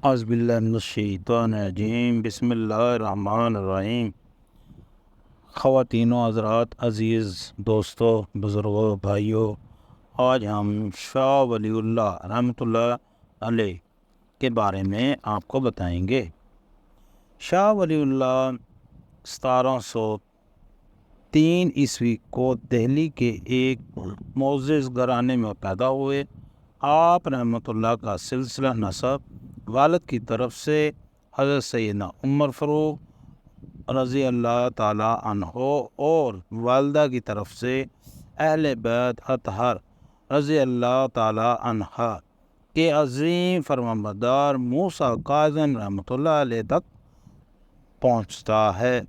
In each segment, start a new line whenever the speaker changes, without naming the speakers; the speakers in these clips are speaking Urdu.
اعوذ باللہ من الشیطان الرجیم، بسم اللہ الرحمن الرحیم۔ خواتین و حضرات، عزیز دوستو، بزرگوں، بھائیوں، آج ہم شاہ ولی اللہ رحمۃ اللہ علیہ کے بارے میں آپ کو بتائیں گے۔ شاہ ولی اللہ 1703 عیسوی کو دہلی کے ایک معزز گھرانے میں پیدا ہوئے۔ آپ رحمۃ اللہ کا سلسلہ نسب والد کی طرف سے حضرت سیدنا عمر فاروق رضی اللہ تعالی عنہ اور والدہ کی طرف سے اہل بیت اطہر رضی اللہ تعالی عنہ کے عظیم فرمانبردار موسیٰ کاظم رحمۃ اللہ علیہ تک پہنچتا ہے۔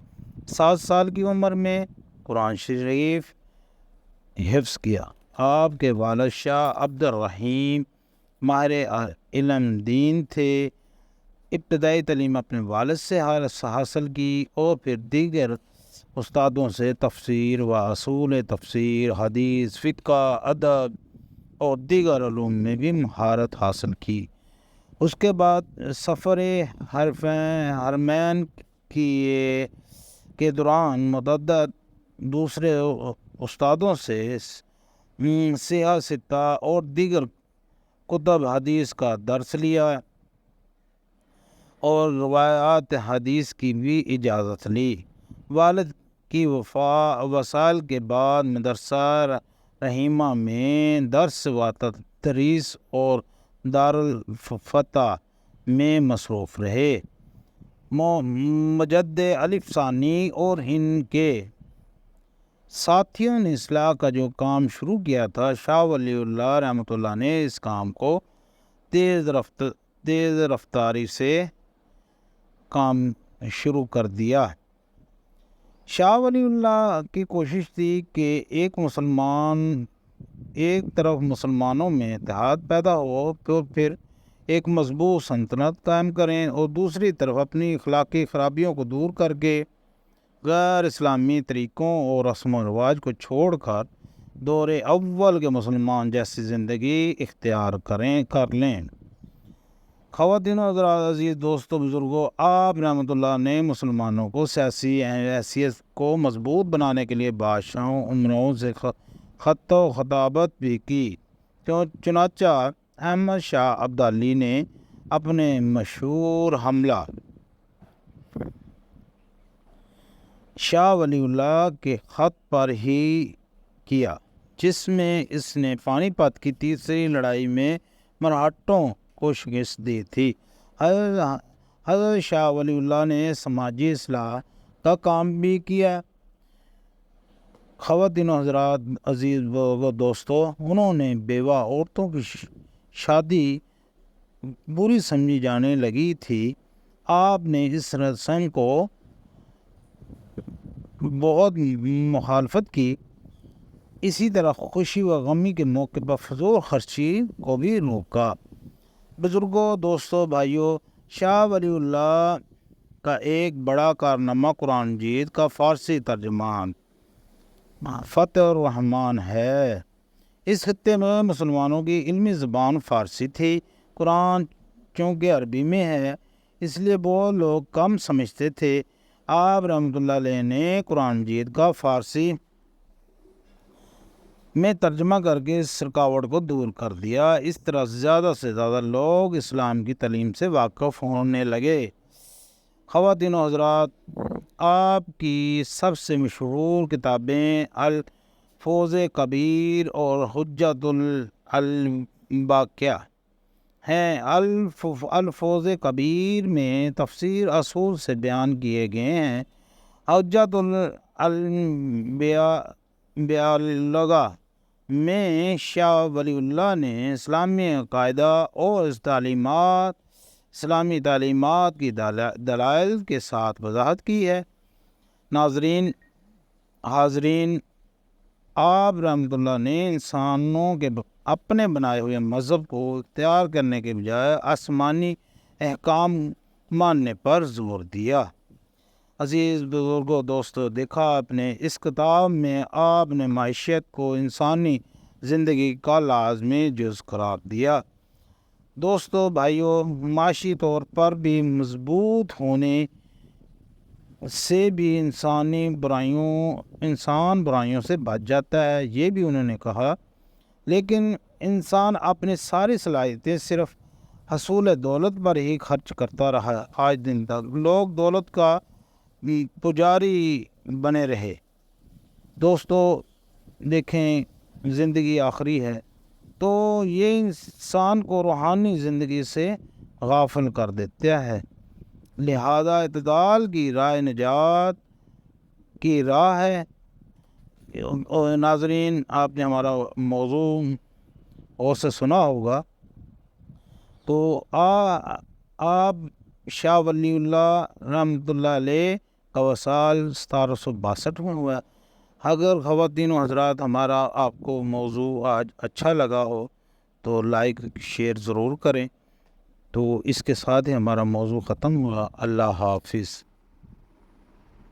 7 سال کی عمر میں قرآن شریف حفظ کیا۔ آپ کے والد شاہ عبد الرحیم ماہر علم دین تھے۔ ابتدائی تعلیم اپنے والد سے حاصل کی اور پھر دیگر استادوں سے تفسیر و اصول تفسیر، حدیث، فقہ، ادب اور دیگر علوم میں بھی مہارت حاصل کی۔ اس کے بعد سفر حرمین کے دوران متعدد دوسرے استادوں سے سیاہ ستہ اور دیگر کتب حدیث کا درس لیا اور روایات حدیث کی بھی اجازت لی۔ والد کی وصال کے بعد مدرسہ رحیمہ میں درس و تدریس اور دارالفتح میں مصروف رہے۔ مجد الف ثانی اور ان کے ساتھیوں نے اصلاح کا جو کام شروع کیا تھا، شاہ ولی اللہ رحمۃ اللہ نے اس کام کو تیز رفتاری سے کام شروع کر دیا۔ شاہ ولی اللہ کی کوشش تھی کہ ایک طرف مسلمانوں میں اتحاد پیدا ہو تو پھر ایک مضبوط سلطنت قائم کریں، اور دوسری طرف اپنی اخلاقی خرابیوں کو دور کر کے غیر اسلامی طریقوں اور رسم و رواج کو چھوڑ کر دور اول کے مسلمان جیسی زندگی اختیار کر لیں۔ خواتین و حضرات، عزیز دوستوں، بزرگوں، آپ رحمۃ اللہ نے مسلمانوں کو سیاسی حیثیت کو مضبوط بنانے کے لیے بادشاہوں، عمراؤں سے خط و خطابت بھی کی۔ چنانچہ احمد شاہ ابدالی نے اپنے مشہور حملہ شاہ ولی اللہ کے خط پر ہی کیا، جس میں اس نے پانی پت کی تیسری لڑائی میں مرہٹوں کو شکست دی تھی۔ حضرت شاہ ولی اللہ نے سماجی اصلاح کا کام بھی کیا۔ خواتین و حضرات، عزیز دوستو، انہوں نے بیوہ عورتوں کی شادی بری سمجھی جانے لگی تھی۔ آپ نے اس رسم کو بہت مخالفت کی۔ اسی طرح خوشی و غمی کے موقع پر فضول خرچی کو بھی روکا۔ بزرگوں، دوستوں، بھائیوں، شاہ ولی اللہ کا ایک بڑا کارنامہ قرآن مجید کا فارسی ترجمہ فتح الرحمن ہے۔ اس خطے میں مسلمانوں کی علمی زبان فارسی تھی۔ قرآن چونکہ عربی میں ہے، اس لیے بہت لوگ کم سمجھتے تھے۔ آپ رحمۃ اللہ علیہ نے قرآن مجید کا فارسی میں ترجمہ کر کے اس رکاوٹ کو دور کر دیا۔ اس طرح زیادہ سے زیادہ لوگ اسلام کی تعلیم سے واقف ہونے لگے۔ خواتین و حضرات، آپ کی سب سے مشہور کتابیں الفوز کبیر اور حجت الباقیہ ہیں۔ الفوز کبیر میں تفسیر اصول سے بیان کیے گئے ہیں۔ حجت البالغہ میں شاہ ولی اللہ نے اسلامی عقائدہ اور اسلامی تعلیمات کی دلائل کے ساتھ وضاحت کی ہے۔ حاضرین، آپ رحمۃ اللہ نے انسانوں کے اپنے بنائے ہوئے مذہب کو اختیار کرنے کے بجائے آسمانی احکام ماننے پر زور دیا۔ عزیز بزرگوں، دوستو، دیکھا آپ نے اس کتاب میں آپ نے معیشت کو انسانی زندگی کا لازمی جز قرار دیا۔ دوستو بھائیوں، معاشی طور پر بھی مضبوط ہونے سے بھی انسان برائیوں سے بچ جاتا ہے، یہ بھی انہوں نے کہا۔ لیکن انسان اپنی ساری صلاحیتیں صرف حصول دولت پر ہی خرچ کرتا رہا، آج دن تک لوگ دولت کا پجاری بنے رہے۔ دوستو دیکھیں، زندگی آخری ہے، تو یہ انسان کو روحانی زندگی سے غافل کر دیتا ہے، لہذا اعتدال کی راہ نجات کی راہ ہے۔ ناظرین، آپ نے ہمارا موضوع اور سے سنا ہوگا، تو آپ شاہ ولی اللہ رحمۃ اللہ علیہ کا وصال 1762 میں ہوا۔ اگر خواتین و حضرات ہمارا آپ کو موضوع آج اچھا لگا ہو تو لائک شیئر ضرور کریں۔ تو اس کے ساتھ ہی ہمارا موضوع ختم ہوا۔ اللہ حافظ۔